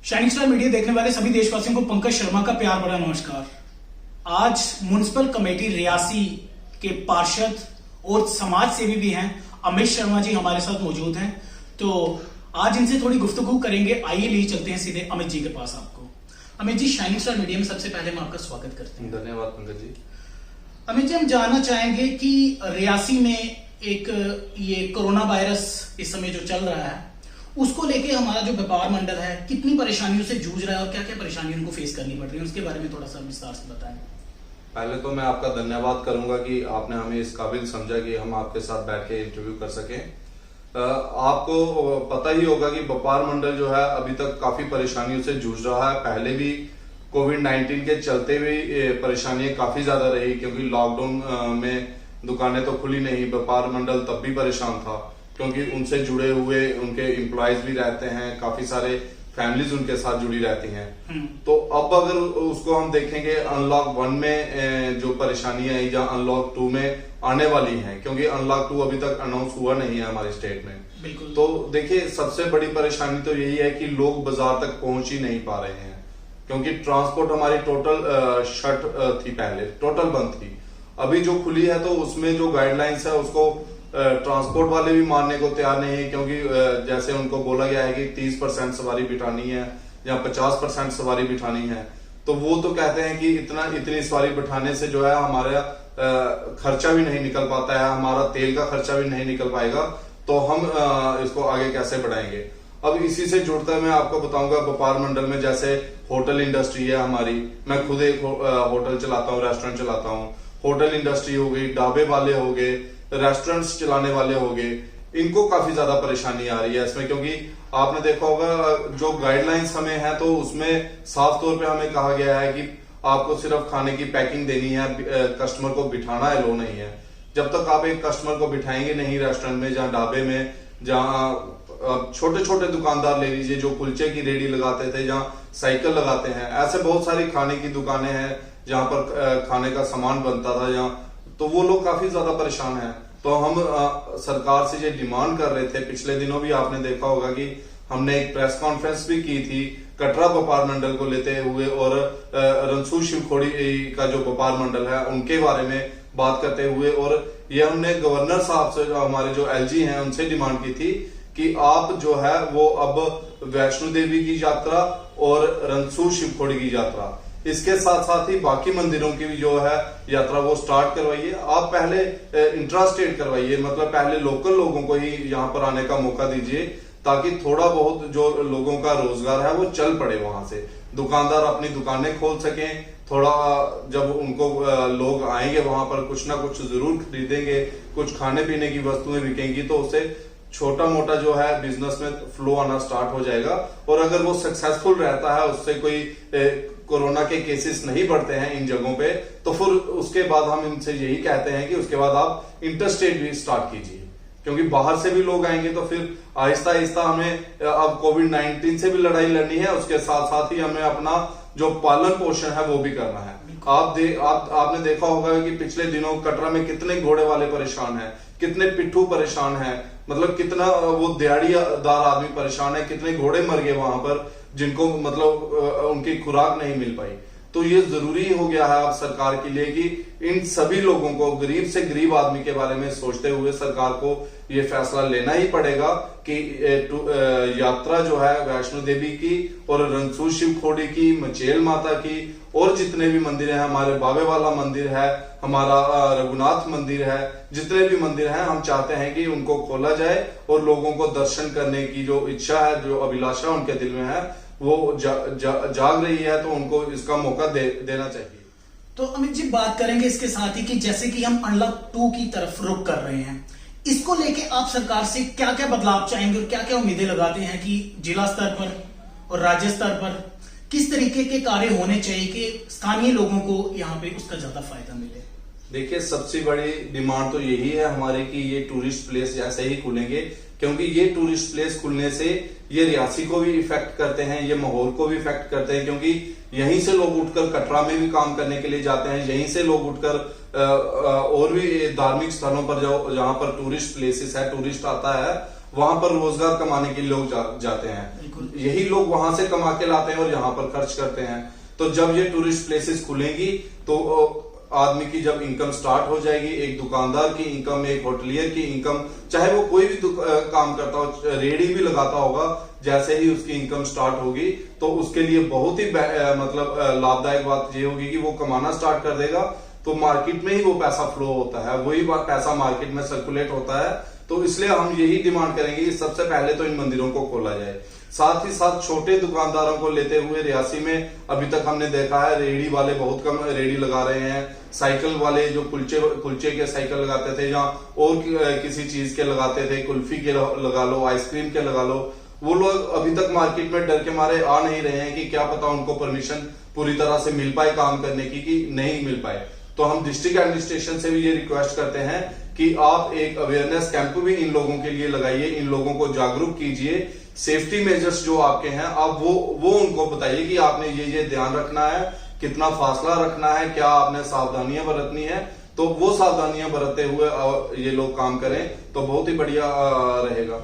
Shining star media देखने वाले सभी देशवासियों को पंकज शर्मा का प्यार भरा नमस्कार। आज म्युनिसिपल कमेटी रियासी के पार्षद और समाज सेवी भी हैं अमित शर्मा जी हमारे साथ मौजूद हैं, तो आज इनसे थोड़ी गुफ्तगू करेंगे। आइए ले चलते हैं सीधे अमित जी के पास। आपको Amit ji, shining star media में सबसे पहले हम आपका स्वागत करते हैं। धन्यवाद पंकज जी। अमित जी, हम जानना चाहेंगे कि रियासी में एक ये कोरोना वायरस इस समय जो चल रहा है उसको लेके हमारा जो व्यापार मंडल है कितनी परेशानियों से जूझ रहा है और क्या क्या परेशानियों उनको फेस करनी पड़ रही है, उसके बारे में थोड़ा सा विस्तार से बताएं। पहले तो मैं आपका धन्यवाद करूंगा कि आपने हमें इस काबिल समझा कि हम आपके साथ बैठ के इंटरव्यू कर सकें। आपको पता ही होगा कि व्यापार मंडल जो है अभी तक काफी परेशानियों से जूझ रहा है। पहले भी कोविड-19 के चलते भी परेशानियां काफी ज्यादा रही, क्योंकि लॉकडाउन में दुकानें तो खुली नहीं। व्यापार मंडल तब भी परेशान था क्योंकि उनसे जुड़े हुए उनके एम्प्लॉयज भी रहते हैं, काफी सारे फैमिलीज उनके साथ जुड़ी रहती हैं। तो अब अगर उसको हम देखेंगे अनलॉक 1 में जो परेशानियां आई या अनलॉक 2 में आने वाली हैं, क्योंकि अनलॉक 2 अभी तक अनाउंस हुआ नहीं है हमारे स्टेट में। तो देखिए, सबसे बड़ी परेशानी तो यही है कि लोग बाजार तक पहुंच ही नहीं पा रहे हैं, क्योंकि ट्रांसपोर्ट हमारी टोटल शट थी, पहले टोटल बंद थी। अभी जो खुली है तो उसमें जो गाइडलाइंस है उसको ट्रांसपोर्ट वाले भी मानने को तैयार नहीं है, क्योंकि जैसे उनको बोला गया है कि 30% सवारी बिठानी है या 50% सवारी बिठानी है, तो वो तो कहते हैं कि इतनी सवारी बिठाने से जो है हमारा खर्चा भी नहीं निकल पाता है, हमारा तेल का खर्चा भी नहीं निकल पाएगा, तो हम इसको आगे कैसे बढ़ाएंगे। अब इसी से जुड़ता मैं आपको बताऊंगा, व्यापार मंडल में जैसे होटल इंडस्ट्री है हमारी, मैं खुद एक होटल चलाता हूँ, रेस्टोरेंट चलाता हूँ। होटल इंडस्ट्री हो गई, ढाबे वाले हो गए, रेस्टोरेंट्स चलाने वाले हो गए, इनको काफी ज्यादा परेशानी आ रही है इसमें, क्योंकि आपने देखा होगा जो गाइडलाइंस हमें है तो उसमें साफ तौर पे हमें कहा गया है कि आपको सिर्फ खाने की पैकिंग देनी है, कस्टमर को बिठाना है, लो नहीं है। जब तक आप एक कस्टमर को बिठाएंगे नहीं रेस्टोरेंट में, जहां ढाबे में, जहां छोटे छोटे दुकानदार ले लीजिए जो कुलचे की रेडी लगाते थे, जहां साइकिल लगाते हैं, ऐसे बहुत सारी खाने की दुकानें हैं जहां पर खाने का सामान बनता था, जहां तो वो लोग काफी ज्यादा परेशान हैं। तो हम सरकार से ये डिमांड कर रहे थे। पिछले दिनों भी आपने देखा होगा कि हमने एक प्रेस कॉन्फ्रेंस भी की थी कटरा व्यापार मंडल को लेते हुए, और रंसू शिवखोड़ी का जो व्यापार मंडल है उनके बारे में बात करते हुए, और ये हमने गवर्नर साहब से, हमारे जो एलजी हैं, उनसे डिमांड की थी कि आप जो है वो अब वैष्णो देवी की यात्रा और रंसू शिवखोड़ी की यात्रा, इसके साथ साथ ही बाकी मंदिरों की भी जो है यात्रा वो स्टार्ट करवाइए। आप पहले इंट्रास्टेट करवाइए, मतलब पहले लोकल लोगों को ही यहाँ पर आने का मौका दीजिए, ताकि थोड़ा बहुत जो लोगों का रोजगार है वो चल पड़े। वहां से दुकानदार अपनी दुकानें खोल सकें, थोड़ा जब उनको लोग आएंगे वहां पर कुछ ना कुछ जरूर खरीदेंगे, कुछ खाने पीने की वस्तुएं बिकेंगी, तो उससे छोटा मोटा जो है बिजनेस में फ्लो आना स्टार्ट हो जाएगा। और अगर वो सक्सेसफुल रहता है, उससे कोई कोरोना के केसेस नहीं बढ़ते हैं इन जगहों पे, तो फिर उसके बाद हम इनसे यही कहते हैं कि उसके बाद आप इंटरस्टेट भी स्टार्ट कीजिए, क्योंकि बाहर से भी लोग आएंगे। तो फिर आहिस्ता आहिस्ता हमें अब कोविड-19 से भी लड़ाई लड़नी है, उसके साथ साथ ही हमें अपना जो पालन पोषण है वो भी करना है। आपने देखा होगा कि पिछले दिनों कटरा में कितने घोड़े वाले परेशान हैं, कितने पिट्ठू परेशान हैं, मतलब कितना वो दिहाड़ीदार आदमी परेशान है, कितने घोड़े मर गए वहां पर जिनको मतलब उनकी खुराक नहीं मिल पाई। तो ये जरूरी हो गया है अब सरकार के लिए कि इन सभी लोगों को, गरीब से गरीब आदमी के बारे में सोचते हुए सरकार को ये फैसला लेना ही पड़ेगा कि यात्रा जो है वैष्णो देवी की और रंसू शिवखोड़ी की, मचेल माता की, और जितने भी मंदिर हैं, हमारे बाबे वाला मंदिर है, हमारा रघुनाथ मंदिर है, जितने भी मंदिर हैं, हम चाहते हैं कि उनको खोला जाए और लोगों को दर्शन करने की जो इच्छा है, जो अभिलाषा उनके दिल में है, वो जाग रही है, तो उनको इसका मौका देना चाहिए। तो अमित जी, बात करेंगे इसके साथ ही कि जैसे कि हम अनलॉक 2 की तरफ रुख कर रहे हैं, इसको लेके आप सरकार से क्या क्या बदलाव चाहेंगे और क्या क्या उम्मीदें लगाते हैं कि जिला स्तर पर और राज्य स्तर पर किस तरीके के कार्य होने चाहिए कि स्थानीय लोगों को यहाँ पे उसका ज्यादा फायदा मिले। देखिए, सबसे बड़ी डिमांड तो यही है हमारी कि ये टूरिस्ट प्लेस ऐसे ही खुलेंगे, क्योंकि ये टूरिस्ट प्लेस खुलने से ये रियासी को भी इफेक्ट करते हैं, ये माहौल को भी इफेक्ट करते हैं, क्योंकि यहीं से लोग उठकर कटरा में भी काम करने के लिए जाते हैं, यहीं से लोग उठकर और भी धार्मिक स्थलों पर जहां पर टूरिस्ट प्लेसेस है, टूरिस्ट आता है, वहां पर रोजगार कमाने के लिए लोग जाते हैं। बिल्कुल। यही लोग वहां से कमा के लाते हैं और यहाँ पर खर्च करते हैं। तो जब ये टूरिस्ट प्लेसेस खुलेंगी तो आदमी की जब इनकम स्टार्ट हो जाएगी, एक दुकानदार की इनकम, एक होटलियर की इनकम, चाहे वो कोई भी काम करता हो, रेडी भी लगाता होगा, जैसे ही उसकी इनकम स्टार्ट होगी तो उसके लिए बहुत ही मतलब लाभदायक बात ये होगी कि वो कमाना स्टार्ट कर देगा। तो मार्केट में ही वो पैसा फ्लो होता है, वही पैसा मार्केट में सर्कुलेट होता है। तो इसलिए हम यही डिमांड करेंगे कि सबसे पहले तो इन मंदिरों को खोला जाए। साथ ही साथ छोटे दुकानदारों को लेते हुए रियासी में अभी तक हमने देखा है रेडी वाले बहुत कम रेडी लगा रहे हैं। साइकिल वाले जो कुलचे के साइकिल लगाते थे या और किसी चीज के लगाते थे, कुल्फी के लगा लो, आइसक्रीम के लगा लो, वो लोग अभी तक मार्केट में डर के मारे आ नहीं रहे हैं कि क्या पता उनको परमिशन पूरी तरह से मिल पाए काम करने की कि नहीं मिल पाए। तो हम डिस्ट्रिक्ट एडमिनिस्ट्रेशन से भी ये रिक्वेस्ट करते हैं कि आप एक अवेयरनेस कैंप भी इन लोगों के लिए लगाइए, इन लोगों को जागरूक कीजिए। सेफ्टी मेजर्स जो आपके हैं आप वो उनको बताइए कि आपने ये ध्यान रखना है, कितना फासला रखना है, क्या आपने सावधानियां बरतनी है। तो वो सावधानियां बरतते हुए ये लोग काम करें तो बहुत ही बढ़िया रहेगा।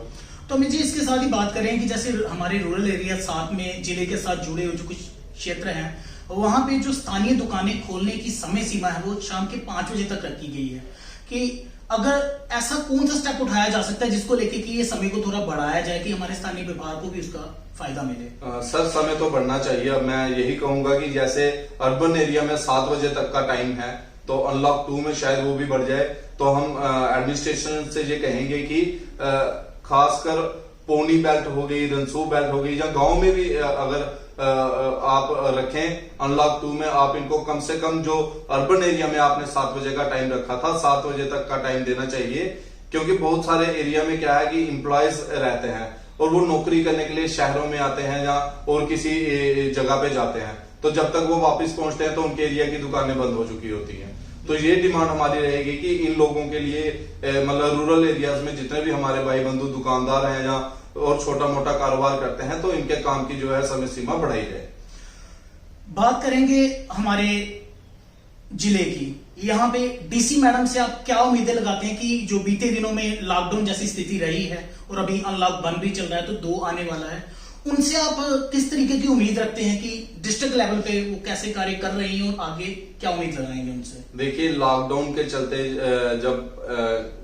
तो अमित जी, इसके साथ ही बात करें कि जैसे हमारे रूरल एरिया साथ में जिले के साथ जुड़े हुए जो कुछ क्षेत्र हैं, वहां पे जो स्थानीय दुकानें खोलने की समय सीमा है वो शाम के 5 बजे तक रखी गई है। कि अगर ऐसा कौन सा स्टेप उठाया जा सकता है जिसको लेके कि ये समय को थोड़ा बढ़ाया जाए कि हमारे स्थानीय व्यापार को भी उसका फायदा मिले? सर, समय तो बढ़ना चाहिए। अब मैं यही कहूंगा कि जैसे अर्बन एरिया में 7 बजे तक का टाइम है, तो अनलॉक 2 में शायद वो भी बढ़ जाए। तो हम एडमिनिस्ट्रेशन से ये कहेंगे कि खासकर पोनी बेल्ट हो गई, रनसू बेल्ट हो गई, या गांव में भी अगर आप रखें अनलॉक 2 में, आप इनको कम से कम जो अर्बन एरिया में आपने 7 बजे का टाइम रखा था, 7 बजे तक का टाइम देना चाहिए। क्योंकि बहुत सारे एरिया में क्या है कि एम्प्लॉयज रहते हैं और वो नौकरी करने के लिए शहरों में आते हैं या और किसी जगह पे जाते हैं। तो जब तक वो वापस पहुंचते हैं तो उनके एरिया की दुकानें बंद हो चुकी होती हैं। तो ये डिमांड हमारी रहेगी कि इन लोगों के लिए मतलब रूरल एरियाज में जितने भी हमारे भाई बंधु दुकानदार हैं या और छोटा मोटा कारोबार करते हैं, तो इनके काम की जो है समय सीमा बढ़ाई जाए। बात करेंगे हमारे जिले की, यहाँ पे डीसी मैडम से आप क्या उम्मीदें लगाते हैं कि जो बीते दिनों में लॉकडाउन जैसी स्थिति रही है और अभी अनलॉक बन भी चल रहा है तो 2 आने वाला है, उनसे आप किस तरीके की उम्मीद रखते हैं कि डिस्ट्रिक्ट लेवल पे वो कैसे कार्य कर रही हैं और आगे क्या उम्मीद लगाएंगे उनसे? देखिए, लॉकडाउन के चलते जब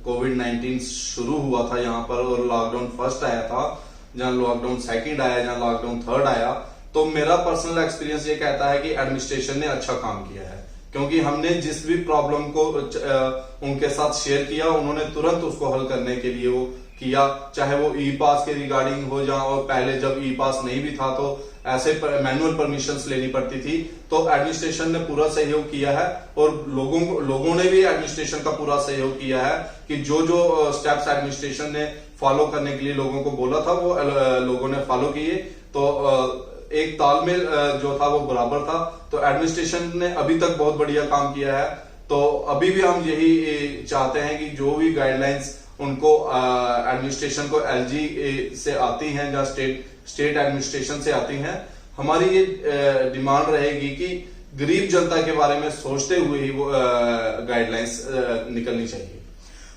कोविड-19 शुरू हुआ था यहाँ पर और लॉकडाउन फर्स्ट आया था, जहाँ लॉकडाउन सेकंड आया, जहाँ लॉकडाउन थर्ड आया, तो मेरा पर्सनल एक्सपीरियंस ये कहता है कि एडमिनिस्ट्रेशन ने अच्छा काम किया है। क्योंकि हमने जिस भी प्रॉब्लम को उनके साथ शेयर किया, उन्होंने तुरंत उसको हल करने के लिए वो किया। चाहे वो ई पास के रिगार्डिंग हो, जहां और पहले जब ई पास नहीं भी था तो ऐसे मैनुअल परमिशंस लेनी पड़ती थी, तो एडमिनिस्ट्रेशन ने पूरा सहयोग किया है और लोगों ने भी एडमिनिस्ट्रेशन का पूरा सहयोग किया है कि जो स्टेप्स एडमिनिस्ट्रेशन ने फॉलो करने के लिए लोगों को बोला था वो लोगों ने फॉलो किए। तो एक तालमेल जो था वो बराबर था। तो एडमिनिस्ट्रेशन ने अभी तक बहुत बढ़िया काम किया है। तो अभी भी हम यही चाहते हैं कि जो भी गाइडलाइंस उनको एडमिनिस्ट्रेशन को एलजी से आती हैं या स्टेट एडमिनिस्ट्रेशन से आती हैं, हमारी ये डिमांड रहेगी कि गरीब जनता के बारे में सोचते हुए ही वो गाइडलाइंस निकलनी चाहिए।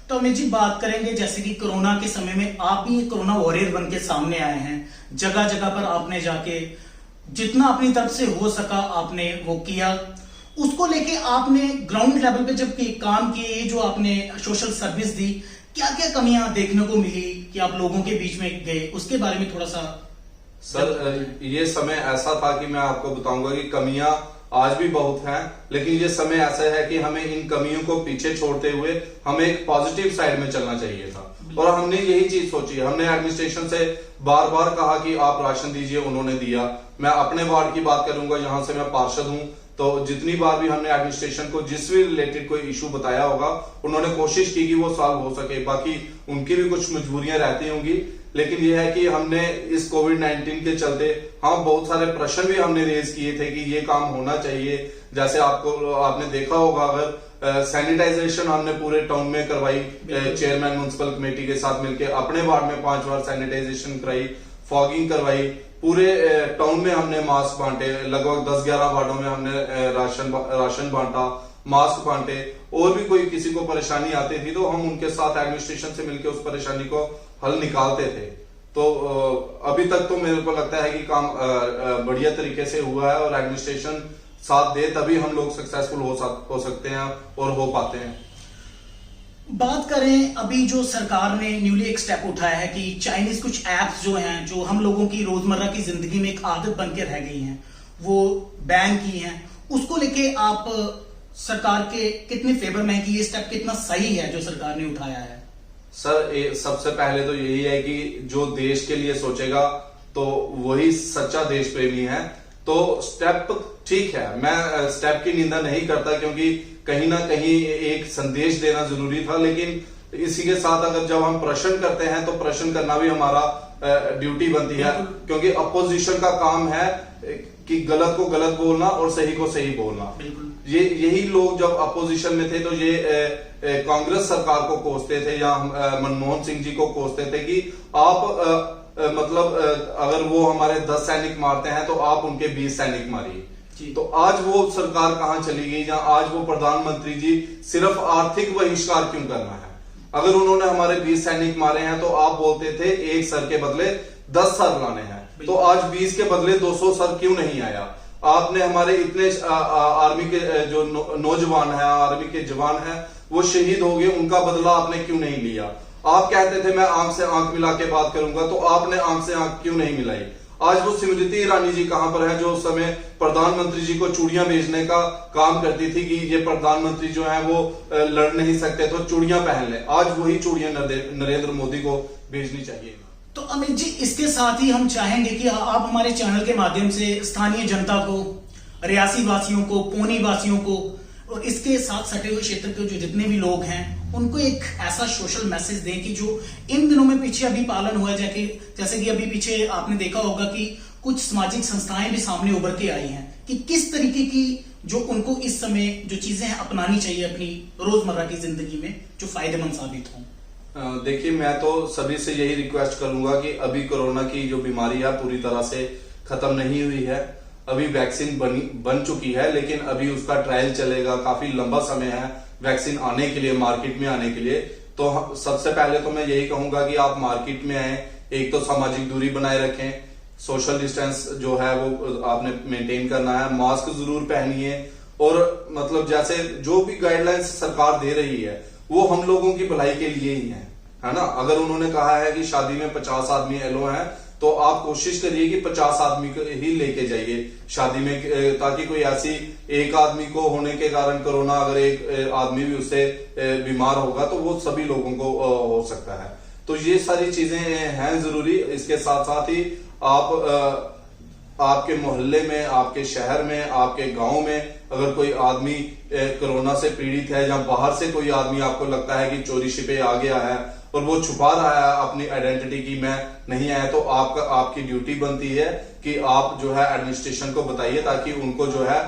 तो अमित जी, बात करेंगे जैसे कि कोरोना के समय में आप भी कोरोना वॉरियर बन के सामने आए हैं, जगह जगह पर आपने जाके जितना अपनी तरफ से हो सका आपने वो किया। उसको लेके आपने ग्राउंड लेवल पे जब काम किए, जो आपने सोशल सर्विस दी, क्या क्या कमियां देखने को मिली कि आप लोगों के बीच में गए, उसके बारे में थोड़ा सा। सर, ये समय ऐसा था कि मैं आपको बताऊंगा कि कमियां आज भी बहुत हैं, लेकिन ये समय ऐसा है कि हमें इन कमियों को पीछे छोड़ते हुए हमें एक पॉजिटिव साइड में चलना चाहिए था। और हमने यही चीज सोची। हमने एडमिनिस्ट्रेशन से बार बार कहा कि आप राशन दीजिए, उन्होंने दिया। मैं अपने वार्ड की बात करूंगा, यहाँ से मैं पार्षद हूँ, तो जितनी बार भी हमने एडमिनिस्ट्रेशन को जिस भी रिलेटेड कोई इशू बताया होगा, उन्होंने कोशिश की कि वो सॉल्व हो सके। बाकी उनकी भी कुछ मजबूरियां रहती होंगी, लेकिन यह है कि हमने इस कोविड-19 के चलते बहुत सारे प्रश्न भी हमने रेज किए थे कि ये काम होना चाहिए। जैसे आपने देखा होगा, अगर सैनिटाइजेशन हमने पूरे टाउन में करवाई, चेयरमैन म्युनिसिपल कमेटी के साथ मिलकर अपने वार्ड में 5 बार सैनिटाइजेशन कराई, फॉगिंग करवाई, पूरे टाउन में हमने मास्क बांटे, लगभग 10-11 वार्डों में हमने राशन बांटा, मास्क बांटे। और भी कोई किसी को परेशानी आती थी तो हम उनके साथ एडमिनिस्ट्रेशन से मिलकर उस परेशानी को हल निकालते थे। तो अभी तक तो मेरे को लगता है कि काम बढ़िया तरीके से हुआ है और एडमिनिस्ट्रेशन साथ दे तभी हम लोग सक्सेसफुल हो सकते हैं और हो पाते हैं। बात करें अभी जो सरकार ने न्यूली एक स्टेप उठाया है कि चाइनीज कुछ एप्स जो हैं जो हम लोगों की रोजमर्रा की जिंदगी में एक आदत बन के रह गई हैं वो बैन की हैं, उसको लेके आप सरकार के कितने फेवर में है कि ये स्टेप कितना सही है जो सरकार ने उठाया है? सर सबसे पहले तो यही है कि जो देश के लिए सोचेगा तो वही सच्चा देश प्रेमी है। तो स्टेप ठीक है, मैं स्टेप की निंदा नहीं करता क्योंकि कहीं ना कहीं एक संदेश देना जरूरी था, लेकिन इसी के साथ अगर जब हम प्रश्न करते हैं तो प्रश्न करना भी हमारा ड्यूटी बनती है, क्योंकि अपोजिशन का काम है कि गलत को गलत बोलना और सही को सही बोलना। ये यही लोग जब अपोजिशन में थे तो ये कांग्रेस सरकार को कोसते थे या मनमोहन सिंह जी को कोसते थे कि आप मतलब अगर वो हमारे 10 सैनिक मारते हैं तो आप उनके 20 सैनिक मारिए। तो आज वो सरकार कहां चली गई, या आज वो प्रधानमंत्री जी सिर्फ आर्थिक बहिष्कार क्यों करना है? अगर उन्होंने हमारे 20 सैनिक मारे हैं तो आप बोलते थे एक सर के बदले 10 सर लाने हैं, तो आज 20 के बदले 200 सर क्यों नहीं आया? आपने हमारे इतने आर्मी के जो नौजवान है, आर्मी के जवान हैं, वो शहीद हो गए, उनका बदला आपने क्यों नहीं लिया? आप कहते थे मैं आंख से आंख मिला के बात करूंगा, तो आपने आंख से आंख क्यों नहीं मिलाई? आज वो स्मृति ईरानी जी कहां पर है जो उस समय प्रधानमंत्री जी को चूड़ियां भेजने का काम करती थी कि ये प्रधानमंत्री जो है वो लड़ नहीं सकते तो चूड़ियां पहन ले। आज वही चूड़ियां नरेंद्र मोदी को भेजनी चाहिए। तो अमित जी, इसके साथ ही हम चाहेंगे कि आप हमारे चैनल के माध्यम से स्थानीय जनता को, रियासी वासियों को, पोनी वासियों को और इसके साथ सटे हुए क्षेत्र के जो जितने भी लोग हैं उनको एक ऐसा सोशल मैसेज दें कि जो इन दिनों में पीछे अभी पालन हुआ जाके, जैसे कि अभी पीछे आपने देखा होगा कि कुछ सामाजिक संस्थाएं भी सामने उभर के आई हैं कि किस तरीके की जो उनको इस समय जो चीजें हैं अपनानी चाहिए अपनी रोजमर्रा की जिंदगी में जो फायदेमंद साबित हों। देखिए, मैं तो सभी से यही रिक्वेस्ट करूंगा कि अभी कोरोना की जो बीमारी है पूरी तरह से खत्म नहीं हुई है। अभी वैक्सीन बन चुकी है, लेकिन अभी उसका ट्रायल चलेगा, काफी लंबा समय है वैक्सीन आने के लिए, मार्केट में आने के लिए। तो सबसे पहले तो मैं यही कहूंगा कि आप मार्केट में आए, एक तो सामाजिक दूरी बनाए रखें, सोशल डिस्टेंस जो है वो आपने मेंटेन करना है, मास्क जरूर पहनिए, और मतलब जैसे जो भी गाइडलाइंस सरकार दे रही है वो हम लोगों की भलाई के लिए ही है ना। अगर उन्होंने कहा है कि शादी में 50 आदमी एलो हैं तो आप कोशिश करिए कि 50 आदमी को ही लेके जाइए शादी में, ताकि कोई ऐसी एक आदमी को होने के कारण कोरोना अगर एक आदमी भी उससे बीमार होगा तो वो सभी लोगों को हो सकता है। तो ये सारी चीजें हैं जरूरी। इसके साथ साथ ही आप आपके मोहल्ले में, आपके शहर में, आपके गांव में अगर कोई आदमी कोरोना से पीड़ित है या बाहर से कोई आदमी आपको लगता है कि चोरी छिपे आ गया है और वो छुपा रहा है अपनी आइडेंटिटी की मैं नहीं आया, तो आपकी ड्यूटी बनती है कि आप जो है एडमिनिस्ट्रेशन को बताइए ताकि उनको जो है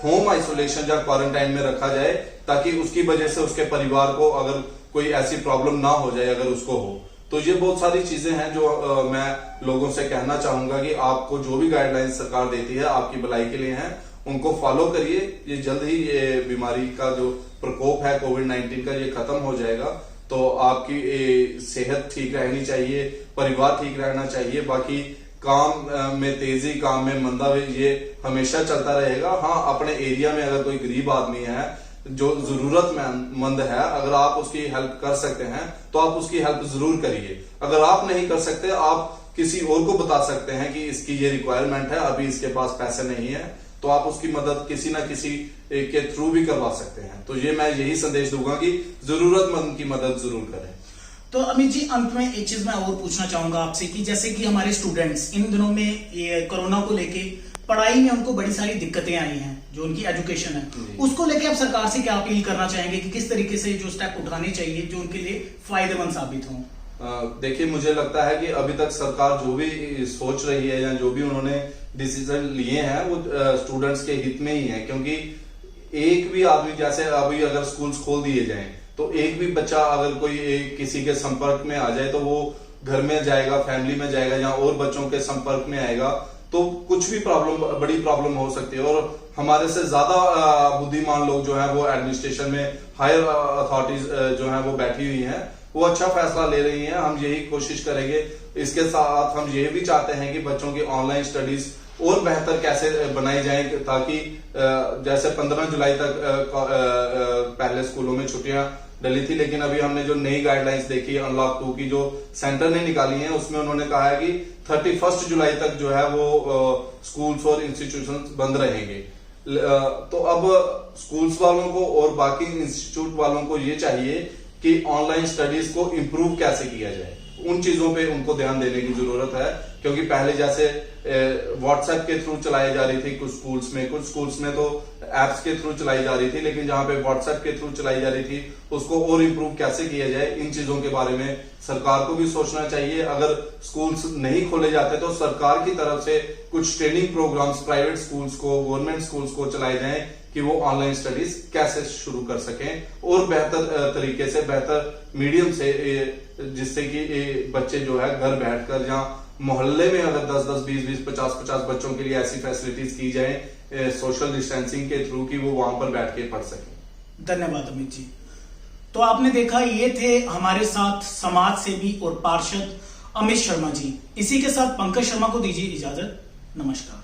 होम आइसोलेशन या क्वारंटाइन में रखा जाए, ताकि उसकी वजह से उसके परिवार को अगर कोई ऐसी प्रॉब्लम ना हो जाए अगर उसको हो। तो ये बहुत सारी चीजें हैं जो मैं लोगों से कहना चाहूंगा कि आपको जो भी गाइडलाइंस सरकार देती है आपकी भलाई के लिए हैं, उनको फॉलो करिए। ये जल्द ही ये बीमारी का जो प्रकोप है कोविड-19 का ये खत्म हो जाएगा। तो आपकी सेहत ठीक रहनी चाहिए, परिवार ठीक रहना चाहिए, बाकी काम में तेजी, काम में मंदा ये हमेशा चलता रहेगा। हाँ, अपने एरिया में अगर कोई गरीब आदमी है जो जरूरतमंद है, अगर आप उसकी हेल्प कर सकते हैं तो आप उसकी हेल्प जरूर करिए। अगर आप नहीं कर सकते, आप किसी और को बता सकते हैं कि इसकी ये रिक्वायरमेंट है, अभी इसके पास पैसे नहीं है, तो आप उसकी मदद किसी ना किसी के थ्रू भी करवा सकते हैं। तो ये मैं यही संदेश दूंगा कि जरूरतमंद की मदद जरूर करें। तो अमित जी, अंत में एक चीज मैं और पूछना चाहूंगा आपसे कि जैसे कि हमारे स्टूडेंट्स इन दिनों में ये कोरोना को लेके पढ़ाई में उनको बड़ी सारी दिक्कतें आई हैं, जो उनकी एजुकेशन है, उसको लेके आप सरकार से क्या अपील करना चाहेंगे कि किस तरीके से जो स्टेप उठाने चाहिए जो उनके लिए फायदेमंद साबित हों? देखिए, मुझे लगता है कि अभी तक सरकार जो भी सोच रही है या जो भी उन्होंने डिसीजन लिए हैं वो स्टूडेंट्स के हित में ही है, क्योंकि एक भी आदमी, जैसे अभी अगर स्कूल्स खोल दिए जाएं तो एक भी बच्चा अगर कोई किसी के संपर्क में आ जाए तो वो घर में जाएगा, फैमिली में जाएगा या और बच्चों के संपर्क में आएगा, तो कुछ भी बड़ी प्रॉब्लम हो सकती है। और हमारे से ज्यादा बुद्धिमान लोग जो हैं वो एडमिनिस्ट्रेशन में, हायर अथॉरिटीज जो हैं वो बैठी हुई हैं, वो अच्छा फैसला ले रही हैं। हम यही कोशिश करेंगे। इसके साथ हम ये भी चाहते हैं कि बच्चों की ऑनलाइन स्टडीज और बेहतर कैसे बनाई जाए, ताकि जैसे 15 जुलाई तक पहले स्कूलों में छुट्टियां डली थी, लेकिन अभी हमने जो नई गाइडलाइंस देखी अनलॉक 2 की जो सेंटर ने निकाली है, उसमें उन्होंने कहा है कि 31 जुलाई तक जो है वो स्कूल्स और इंस्टीट्यूशन बंद रहेंगे। तो अब स्कूल्स वालों को और बाकी इंस्टीट्यूट वालों को ये चाहिए कि ऑनलाइन स्टडीज को इम्प्रूव कैसे किया जाए, उन चीजों पे उनको ध्यान देने की जरूरत है। क्योंकि पहले जैसे व्हाट्सएप के थ्रू चलाई जा रही थी कुछ स्कूल्स में तो एप्स के थ्रू चलाई जा रही थी, लेकिन जहां पे व्हाट्सएप के थ्रू चलाई जा रही थी उसको और इम्प्रूव कैसे किया जाए, इन चीजों के बारे में सरकार को भी सोचना चाहिए। अगर स्कूल्स नहीं खोले जाते तो सरकार की तरफ से कुछ ट्रेनिंग प्रोग्राम्स प्राइवेट स्कूल्स को, गवर्नमेंट स्कूल्स को चलाए जाएं कि वो ऑनलाइन स्टडीज कैसे शुरू कर सकें और बेहतर तरीके से, बेहतर मीडियम से, जिससे कि बच्चे जो है घर बैठकर, जहां मोहल्ले में अगर 10-10, 20-20, 50-50 बच्चों के लिए ऐसी फैसिलिटीज की जाए सोशल डिस्टेंसिंग के थ्रू, कि वो वहां पर बैठ के पढ़ सकें। धन्यवाद अमित जी। तो आपने देखा, ये थे हमारे साथ समाज सेवी और पार्षद अमित शर्मा जी। इसी के साथ पंकज शर्मा को दीजिए इजाजत। नमस्कार।